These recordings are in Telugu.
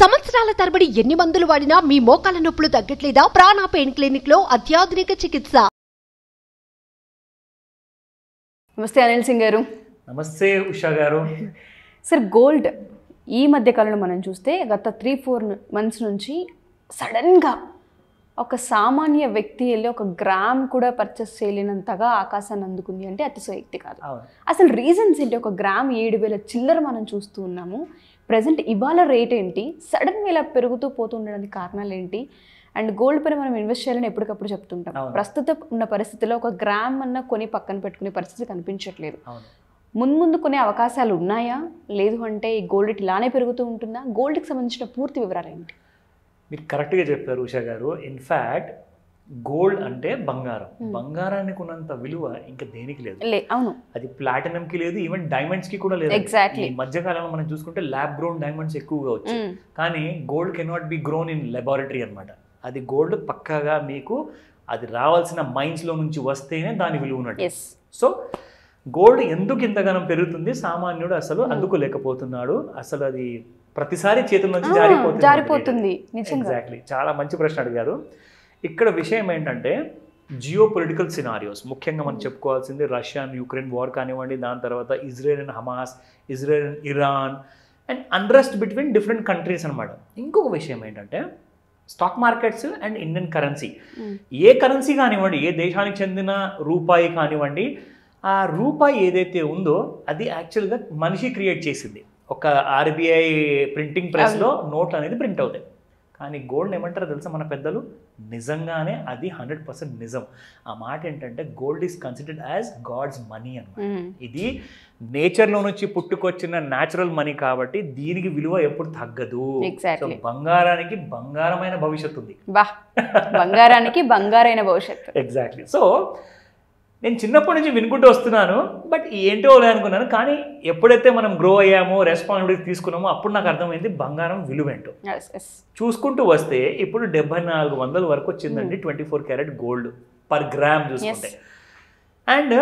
సంవత్సరాల తరబడి ఎన్ని మందులు వాడినా మీ మోకాల నొప్పులు తగ్గట్లేదా? ప్రాణ పెయిన్ క్లినిక్ లో అత్యాధునిక చికిత్స. నమస్తే అనిల్ సింగ్ గారు. నమస్తే ఉషా గారు. సార్, గోల్డ్ ఈ మధ్య కాలంలో మనం చూస్తే గత 3-4 మంత్స్ నుంచి సడన్గా ఒక సామాన్య వ్యక్తి వెళ్ళి 1 గ్రామ్ కూడా పర్చేస్ చేయలేనంతగా ఆకాశాన్ని అందుకుంది అంటే అతిశయోక్తి కాదు. అసలు రీజన్స్ ఏంటి? 1 గ్రామ్ 7,000 చిల్లర మనం చూస్తూ ఉన్నాము. ప్రజెంట్ ఇవాళ రేట్ ఏంటి? సడన్గా ఇలా పెరుగుతూ పోతూ ఉండడానికి కారణాలు ఏంటి? అండ్ గోల్డ్ పైన మనం ఇన్వెస్ట్ చేయాలని ఎప్పటికప్పుడు చెప్తుంటాం. ప్రస్తుతం ఉన్న పరిస్థితిలో 1 గ్రామ్ అన్న కొని పక్కన పెట్టుకునే పరిస్థితి కనిపించట్లేదు. ముందు కొనే అవకాశాలు ఉన్నాయా? లేదు అంటే ఈ గోల్డ్ ఇలానే పెరుగుతూ ఉంటుందా? గోల్డ్కి సంబంధించిన పూర్తి వివరాలు ఏంటి? మీరు కరెక్ట్గా చెప్పారు ఉషా గారు. ఇన్ఫ్యాక్ట్ గోల్డ్ అంటే బంగారం. బంగారానికి ఉన్నంత విలువ ఇంకా దేనికి లేదు. అవును, అది ప్లాటినంకి లేదు, ఈవెన్ డైమండ్స్ కి కూడా లేదు. ఎగ్జాక్ట్లీ. ఈ మధ్యకాలంలో మనం చూసుకుంటే ల్యాబ్ గ్రోన్ డైమండ్స్ ఎక్కువగా వచ్చాయి. కానీ gold cannot be grown in laboratory అనమాట. అది గోల్డ్ పక్కాగా మీకు అది రావాల్సిన మైన్స్ లో నుంచి వస్తేనే దాని విలువ ఉన్నట్టు. సో గోల్డ్ ఎందుకు ఇంతగానం పెరుగుతుంది? సామాన్యుడు అసలు అందుకోలేకపోతున్నాడు. అసలు అది ప్రతిసారి చేతుల నుంచి జారిపోతుంది. ఎగ్జాక్ట్లీ, చాలా మంచి ప్రశ్న అడిగారు. ఇక్కడ విషయం ఏంటంటే జియో పొలిటికల్ సినారియోస్, ముఖ్యంగా మనం చెప్పుకోవాల్సింది రష్యా అండ్ యుక్రెయిన్ వార్ కానివ్వండి, దాని తర్వాత Israel and Hamas, Israel and Iran, and unrest between different countries అనమాట. ఇంకొక విషయం ఏంటంటే stock markets and Indian currency. A currency కానివ్వండి, ఏ దేశానికి చెందిన రూపాయి కానివ్వండి, ఆ రూపాయి ఏదైతే ఉందో అది యాక్చువల్గా మనిషి క్రియేట్ చేసింది. ఒక ఆర్బీఐ ప్రింటింగ్ ప్రెస్లో నోట్లు అనేది ప్రింట్ అవుతాయి. కానీ గోల్డ్ ఏమంటారో తెలుసా మన పెద్దలు? నిజంగానే అది 100% నిజం. ఆ మాట ఏంటంటే gold is considered as god's money అనమాట. ఇది నేచర్లో నుంచి పుట్టుకొచ్చిన న్యాచురల్ మనీ కాబట్టి దీనికి విలువ ఎప్పుడు తగ్గదు. బంగారానికి బంగారమైన భవిష్యత్తు ఉంది. బంగారానికి బంగారైన భవిష్యత్తు. ఎగ్జాక్ట్లీ. సో నేను చిన్నప్పటి నుంచి వినుకుంటూ వస్తున్నాను, బట్ ఏంటో అనుకున్నాను. కానీ ఎప్పుడైతే మనం గ్రో అయ్యామో, రెస్పాన్సిబిలిటీ తీసుకున్నామో, అప్పుడు నాకు అర్థమైంది బంగారం విలువేంటో. చూసుకుంటూ వస్తే ఇప్పుడు 7400 వరకు వచ్చిందండి 24 క్యారెట్ గోల్డ్ పర్ గ్రామ్ చూసుకుంటే. అండ్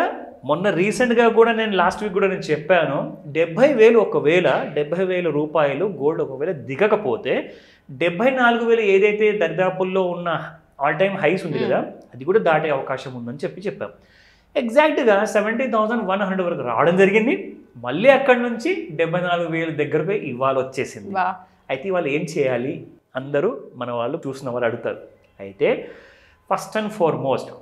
మొన్న రీసెంట్గా కూడా నేను లాస్ట్ వీక్ కూడా నేను చెప్పాను, 70,000 ఒకవేళ 70,000 రూపాయలు గోల్డ్ ఒకవేళ దిగకపోతే 74,000 ఏదైతే దరిదాపుల్లో ఉన్న ఆల్ టైమ్ హైస్ ఉంది కదా, అది కూడా దాటే అవకాశం ఉందని చెప్పాం. ఎగ్జాక్ట్గా 70,100 వరకు రావడం జరిగింది. మళ్ళీ అక్కడి నుంచి 74,000 దగ్గరకు ఇవాళ వచ్చేసింది. అయితే ఇవాళ ఏం చేయాలి అందరూ మన వాళ్ళు చూసిన వాళ్ళు అడుగుతారు. అయితే ఫస్ట్ అండ్ ఫార్మోస్ట్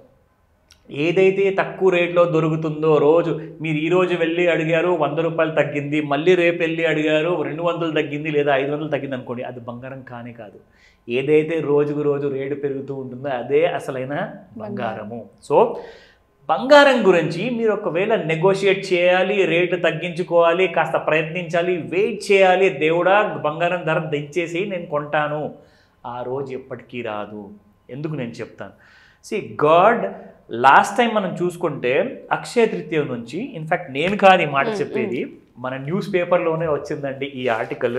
ఏదైతే తక్కువ రేట్లో దొరుకుతుందో, రోజు మీరు ఈరోజు వెళ్ళి అడిగారు 100 రూపాయలు తగ్గింది, మళ్ళీ రేపు వెళ్ళి అడిగారు 200 తగ్గింది లేదా 500 తగ్గింది అనుకోండి, అది బంగారం కానే కాదు. ఏదైతే రోజుకు రోజు రేటు పెరుగుతూ ఉంటుందో అదే అసలైన బంగారము. సో బంగారం గురించి మీరు ఒకవేళ నెగోషియేట్ చేయాలి, రేటు తగ్గించుకోవాలి, కాస్త ప్రయత్నించాలి, వెయిట్ చేయాలి, దేవుడా బంగారం ధర దించేసి నేను కొంటాను, ఆ రోజు ఎప్పటికీ రాదు. ఎందుకు నేను చెప్తాను. గాడ్ లాస్ట్ టైం మనం చూసుకుంటే అక్షయ తృతీయ నుంచి, ఇన్ఫ్యాక్ట్ నేను కాదు ఈ మాట చెప్పేది, మన న్యూస్ పేపర్లోనే వచ్చిందండి ఈ ఆర్టికల్.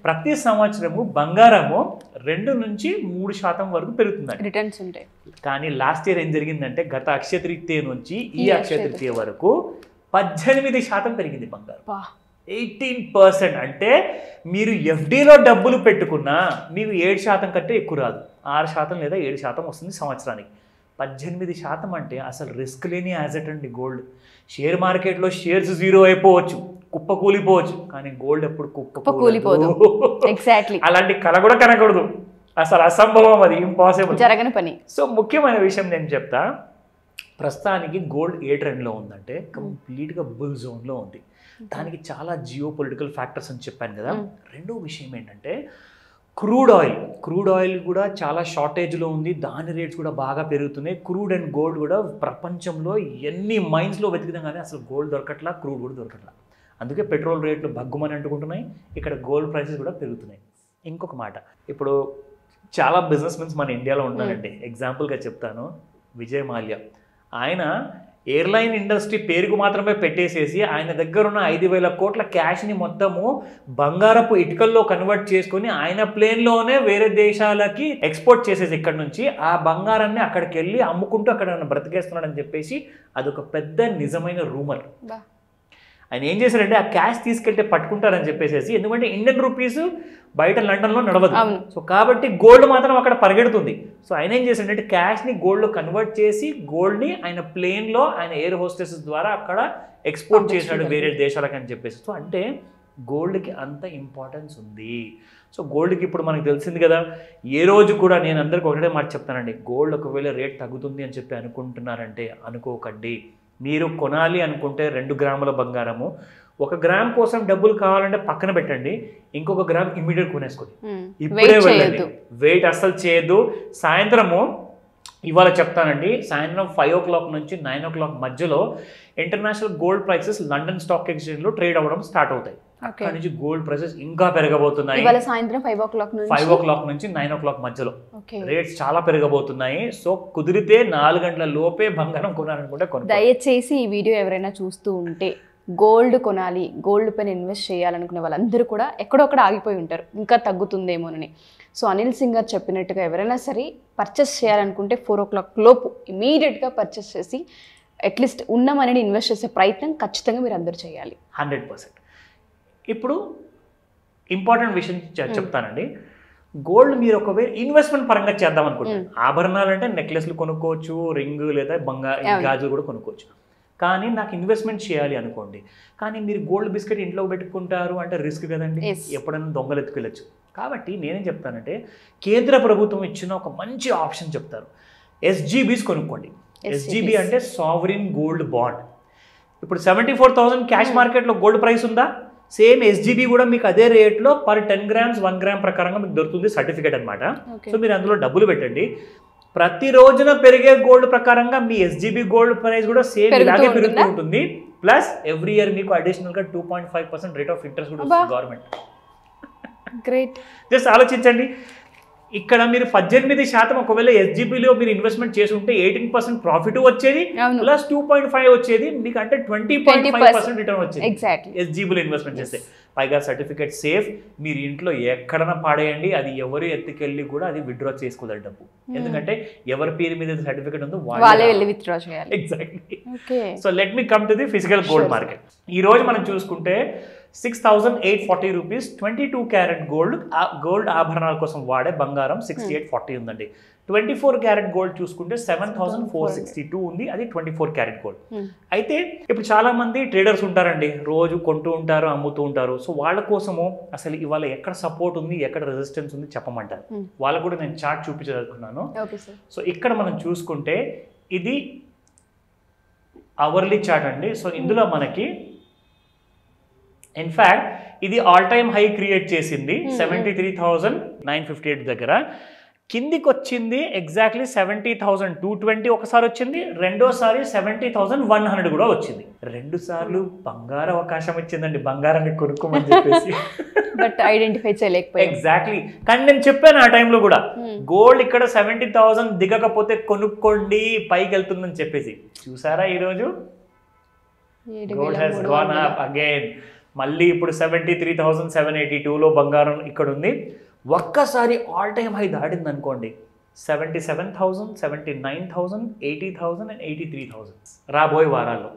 ప్రతి సంవత్సరము బంగారము 2 నుంచి 3% వరకు పెరుగుతుంది రిటర్న్స్ ఉంటాయి. కానీ లాస్ట్ ఇయర్ ఏం జరిగిందంటే గత అక్షయ తృతీయ నుంచి ఈ అక్షయ తృతీయ వరకు 18% పెరిగింది బంగారం. 18%. అంటే మీరు ఎఫ్డీలో డబ్బులు పెట్టుకున్నా మీకు 7% కంటే ఎక్కువ రాదు. 6% లేదా 7% వస్తుంది సంవత్సరానికి. 18% అంటే అసలు రిస్క్ లేని యాసెట్ అండి గోల్డ్. షేర్ మార్కెట్లో షేర్స్ 0 అయిపోవచ్చు, కుప్ప కూలిపోవచ్చు, కానీ గోల్డ్ ఎప్పుడు కుప్ప కూలిపోదు. ఎగ్జాక్ట్లీ. అలాంటి కళ కూడా కనకూడదు, అసలు అసంభవం, అది ఇంపాసిబుల్, జరగని పని. సో ముఖ్యమైన విషయం నేను చెప్తా. ప్రస్తుతానికి గోల్డ్ ఏ ట్రెండ్లో ఉందంటే కంప్లీట్గా బుల్ జోన్లో ఉంది. దానికి చాలా జియో పొలిటికల్ ఫ్యాక్టర్స్ అని చెప్పాను కదా. రెండో విషయం ఏంటంటే క్రూడ్ ఆయిల్ కూడా చాలా షార్టేజ్లో ఉంది. దాని రేట్స్ కూడా బాగా పెరుగుతున్నాయి. క్రూడ్ అండ్ గోల్డ్ కూడా ప్రపంచంలో ఎన్ని మైన్స్లో వెతికినా కానీ అసలు గోల్డ్ దొరకట్లా, క్రూడ్ కూడా దొరకట్లా. అందుకే పెట్రోల్ రేట్లు భగ్గుమని అంటుకుంటున్నాయి, ఇక్కడ గోల్డ్ ప్రైసెస్ కూడా పెరుగుతున్నాయి. ఇంకొక మాట, ఇప్పుడు చాలా బిజినెస్ మెన్స్ మన ఇండియాలో ఉన్నారండి. ఎగ్జాంపుల్గా చెప్తాను, విజయ్ మాల్యా. ఆయన ఎయిర్లైన్ ఇండస్ట్రీ పేరుకు మాత్రమే పెట్టేసేసి ఆయన దగ్గర ఉన్న 5,000 కోట్ల క్యాష్ని మొత్తము బంగారపు ఇటుకల్లో కన్వర్ట్ చేసుకొని ఆయన ప్లేన్లోనే వేరే దేశాలకి ఎక్స్పోర్ట్ చేసేసి ఇక్కడ నుంచి ఆ బంగారాన్ని అక్కడికి వెళ్ళి అమ్ముకుంటూ అక్కడ బ్రతికేస్తున్నాడని చెప్పేసి అదొక పెద్ద నిజమైన రూమర్. ఆయన ఏం చేశారంటే ఆ క్యాష్ తీసుకెళ్తే పట్టుకుంటారని చెప్పేసి, ఎందుకంటే ఇండియన్ రూపీస్ బయట లండన్లో నడవదు. సో కాబట్టి గోల్డ్ మాత్రం అక్కడ పరిగెడుతుంది. సో ఆయన ఏం చేశాడంటే క్యాష్ని గోల్డ్లో కన్వర్ట్ చేసి గోల్డ్ని ఆయన ప్లేన్లో ఆయన ఎయిర్ హోస్టెసెస్ ద్వారా అక్కడ ఎక్స్పోర్ట్ చేశాడు వేరే దేశాలకు అని చెప్పేసి. సో అంటే గోల్డ్కి అంత ఇంపార్టెన్స్ ఉంది. సో గోల్డ్కి ఇప్పుడు మనకు తెలిసింది కదా, ఏ రోజు కూడా నేను అందరికీ ఒకటే మాట చెప్తానండి, గోల్డ్ ఒకవేళ రేట్ తగ్గుతుంది అని చెప్పి అనుకుంటున్నారంటే అనుకోకండి. మీరు కొనాలి అనుకుంటే 2 గ్రాముల బంగారము 1 గ్రామ్ కోసం డబ్బులు కావాలంటే పక్కన పెట్టండి, ఇంకొక గ్రామ్ ఇమ్మీడియట్ కొనేసుకోండి. ఇప్పుడే వెళ్ళండి, వెయిట్ అస్సలు చేయొద్దు. సాయంత్రము ఇవాళ చెప్తానండి, సాయంత్రం 5 o'clock నుంచి 9 o'clock మధ్యలో international gold prices London stock ఎక్స్చేంజ్లో ట్రేడ్ అవ్వడం స్టార్ట్ అవుతాయి. అక్కడ నుంచి గోల్డ్ ప్రైసెస్ ఇంకా పెరగబోతున్నాయి. సాయంత్రం 5 o'clock నుంచి 9 o'clock మధ్యలో రేట్స్ చాలా పెరగబోతున్నాయి. సో కుదిరితే 4 గంటల లోపే బంగారం కొనాలనుకుంటే కొనుక్కోండి. దయచేసి ఈ వీడియో ఎవరైనా చూస్తూ ఉంటే గోల్డ్ కొనాలి, గోల్డ్ పైన ఇన్వెస్ట్ చేయాలనుకునే వాళ్ళందరూ కూడా ఎక్కడొక్కడ ఆగిపోయి ఉంటారు, ఇంకా తగ్గుతుందేమోనని. సో అనిల్ సింగ్ గారు చెప్పినట్టుగా ఎవరైనా సరే పర్చేస్ చేయాలనుకుంటే 4 o'clock లోపు ఇమీడియట్గా పర్చేస్ చేసి అట్లీస్ట్ ఉన్న మనీని ఇన్వెస్ట్ చేసే ప్రయత్నం ఖచ్చితంగా మీరు అందరూ చేయాలి. 100%. ఇప్పుడు ఇంపార్టెంట్ విషయం చెప్తానండి. గోల్డ్ మీరు ఒకవేళ ఇన్వెస్ట్మెంట్ పరంగా చేద్దాం అనుకుంటున్నారు, ఆభరణాలు అంటే నెక్లెస్లు కొనుక్కోవచ్చు, రింగ్ లేదా గాజులు కూడా కొనుక్కోవచ్చు. కానీ నాకు ఇన్వెస్ట్మెంట్ చేయాలి అనుకోండి, కానీ మీరు గోల్డ్ బిస్కెట్ ఇంట్లో పెట్టుకుంటారు అంటే రిస్క్ కదండి, ఎప్పుడైనా దొంగలు ఎత్తుకెళ్ళచ్చు. కాబట్టి నేనేం చెప్తానంటే కేంద్ర ప్రభుత్వం ఇచ్చిన ఒక మంచి ఆప్షన్ చెప్తారు, SGBs కొనుక్కోండి. SGB అంటే సావరిన్ గోల్డ్ బాండ్. ఇప్పుడు 74,000 క్యాష్ మార్కెట్లో గోల్డ్ ప్రైస్ ఉందా, సేమ్ SGB కూడా మీకు అదే రేట్లో పర్ 10 grams 1 gram ప్రకారంగా మీకు దొరుకుతుంది సర్టిఫికేట్ అనమాట. సో మీరు అందులో డబ్బులు పెట్టండి, ప్రతి రోజున పెరిగే గోల్డ్ ప్రకారంగా మీ SGB గోల్డ్ ప్రైస్ కూడా సేమ్ ఇలాగే పెరుగుతూ ఉంటుంది. ప్లస్ ఎవ్రీ ఇయర్ మీకు అడిషనల్గా 2.5% రేట్ ఆఫ్ ఇంట్రెస్ట్ కూడా వస్తుంది గవర్నమెంట్. గ్రేట్. జస్ట్ ఆలోచించండి, ఇక్కడ మీరు 18% ఒకవేళ SGBలో మీరు ఇన్వెస్ట్మెంట్ చేసి ఉంటే 18% ప్రాఫిట్ వచ్చేది, ప్లస్ 2.5 వచ్చేది మీకు, అంటే 20.5% రిటర్న్ వచ్చేది SGBలో ఇన్వెస్ట్మెంట్ చేస్తే. పైగా సర్టిఫికేట్ సేఫ్, మీరు ఇంట్లో ఎక్కడైనా పాడేయండి, అది ఎవరు ఎత్తుకెళ్ళి కూడా అది విత్డ్రా చేసుకోలేదు డబ్బు, ఎందుకంటే ఎవరి పేరు మీద సర్టిఫికేట్ ఉందో వాళ్ళే వెళ్ళి విత్డ్రా చేయాలి. Exactly. So let me come to the physical gold market. ఈ రోజు మనం చూసుకుంటే 6,840 రూపీస్ 22 క్యారెట్ గోల్డ్ ఆభరణాల కోసం వాడే బంగారం 6840 ఉందండి. 24 క్యారెట్ గోల్డ్ చూసుకుంటే 7,462 ఉంది, అది 24 క్యారెట్ గోల్డ్. అయితే ఇప్పుడు చాలా మంది ట్రేడర్స్ ఉంటారండి, రోజు కొంటూ ఉంటారు, అమ్ముతూ ఉంటారు. సో వాళ్ళ కోసము అసలు ఇవాళ ఎక్కడ సపోర్ట్ ఉంది, ఎక్కడ రెసిస్టెన్స్ ఉంది చెప్పమంటారు. వాళ్ళకు కూడా నేను చార్ట్ చూపించదలుచుకున్నాను. సో ఇక్కడ మనం చూసుకుంటే ఇది అవర్లీ చార్ట్ అండి. సో ఇందులో మనకి ఇన్ఫ్యాక్ట్ ఇది ఆల్ టైమ్ హై క్రియేట్ చేసింది 73,958 దగ్గర. కిందికి వచ్చింది ఎగ్జాక్ట్లీ 70,220 ఒకసారి వచ్చింది, రెండోసారి 70,100 కూడా వచ్చింది. 2 సార్లు బంగారు అవకాశం ఇచ్చిందండి, బంగారాన్ని కొనుక్కోమని చెప్పేసి. బట్ ఐడెంటిఫై చేయలేకపోయాం. ఎగ్జాక్ట్లీ. కానీ నేను చెప్పాను ఆ టైంలో కూడా, గోల్డ్ ఇక్కడ 70,000 దిగకపోతే కొనుక్కోండి పైకి వెళ్తుందని చెప్పేసి. చూసారా ఈరోజు gold has gone up again. మళ్ళీ ఇప్పుడు 73,782లో బంగారం ఇక్కడ ఉంది. ఒక్కసారి ఆల్ టైమ్ హై దాటింది అనుకోండి 77,000, 79,000, 80,000 అండ్ 83,000 రాబోయే వారాల్లో.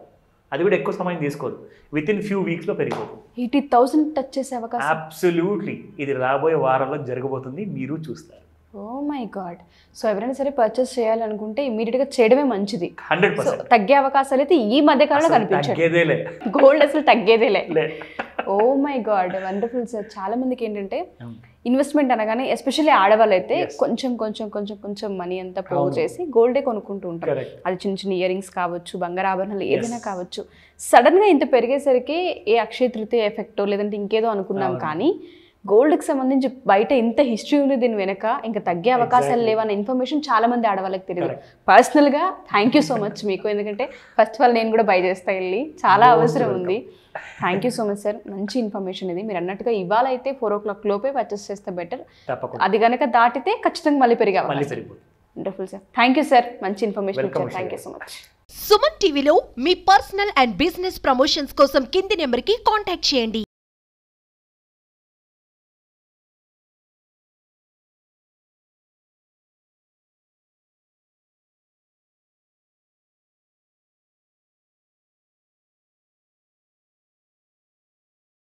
అది కూడా ఎక్కువ సమయం తీసుకోదు, విత్ ఇన్ ఫ్యూ వీక్స్లో పెరిగిపోతుంది. 80,000 టచ్ చేసే అవకాశం అబ్సల్యూట్లీ ఇది రాబోయే వారాల్లో జరగబోతుంది, మీరు చూస్తారు. ఓ మై గాడ్. సో ఎవరైనా సరే పర్చేస్ చేయాలనుకుంటే ఇమీడియట్గా చేయడమే మంచిది. 100%. తగ్గే అవకాశాలు అయితే ఈ మధ్య కాలంలో కనిపించట్లేదులే, గోల్డ్ అసలు తగ్గేదేలే. Oh my god, wonderful sir. చాలా మందికి ఏంటంటే ఇన్వెస్ట్మెంట్ అనగానే ఎస్పెషల్లీ ఆడవాళ్ళు అయితే కొంచెం కొంచెం కొంచెం కొంచెం మనీ అంతా పోగు చేసి గోల్డే కొనుక్కుంటూ ఉంటారు. అది చిన్న చిన్న ఇయర్ రింగ్స్ కావచ్చు, బంగారు ఆభరణాలు ఏదైనా కావచ్చు. సడన్గా ఇంత పెరిగేసరికి ఏ అక్షయ తృతీయ ఎఫెక్టో లేదంటే ఇంకేదో అనుకున్నాం, కానీ గోల్డ్కి సంబంధించి బయట ఇంత హిస్టరీ ఉంది దీని వెనక, ఇంకా తగ్గే అవకాశాలు లేవన్న ఇన్ఫర్మేషన్ చాలా మంది ఆడవాళ్ళకి తెలియదు. పర్సనల్గా థ్యాంక్ యూ సో మచ్ మీకు, ఎందుకంటే ఫస్ట్ ఆఫ్ ఆల్ నేను కూడా బై చేస్తా వెళ్ళి, చాలా అవసరం ఉంది. Thank you so much sir, మంచి ఇన్ఫర్మేషన్ ఇది. మీరు అన్నట్టుగా ఇవాళ అయితే 4 o'clock లోపే పర్చేస్ చేస్తే బెటర్, అది కనుక దాటితే ఖచ్చితంగా మళ్ళీ పెరిగే అవకాశం. Wonderful sir, thank you sir, మంచి ఇన్ఫర్మేషన్ ఇచ్చారు. Thank you so much. Suman టీవీలో మీ పర్సనల్ అండ్ బిజినెస్ ప్రమోషన్స్ కోసం కింది నెంబర్కి కాంటాక్ట్ చేయండి.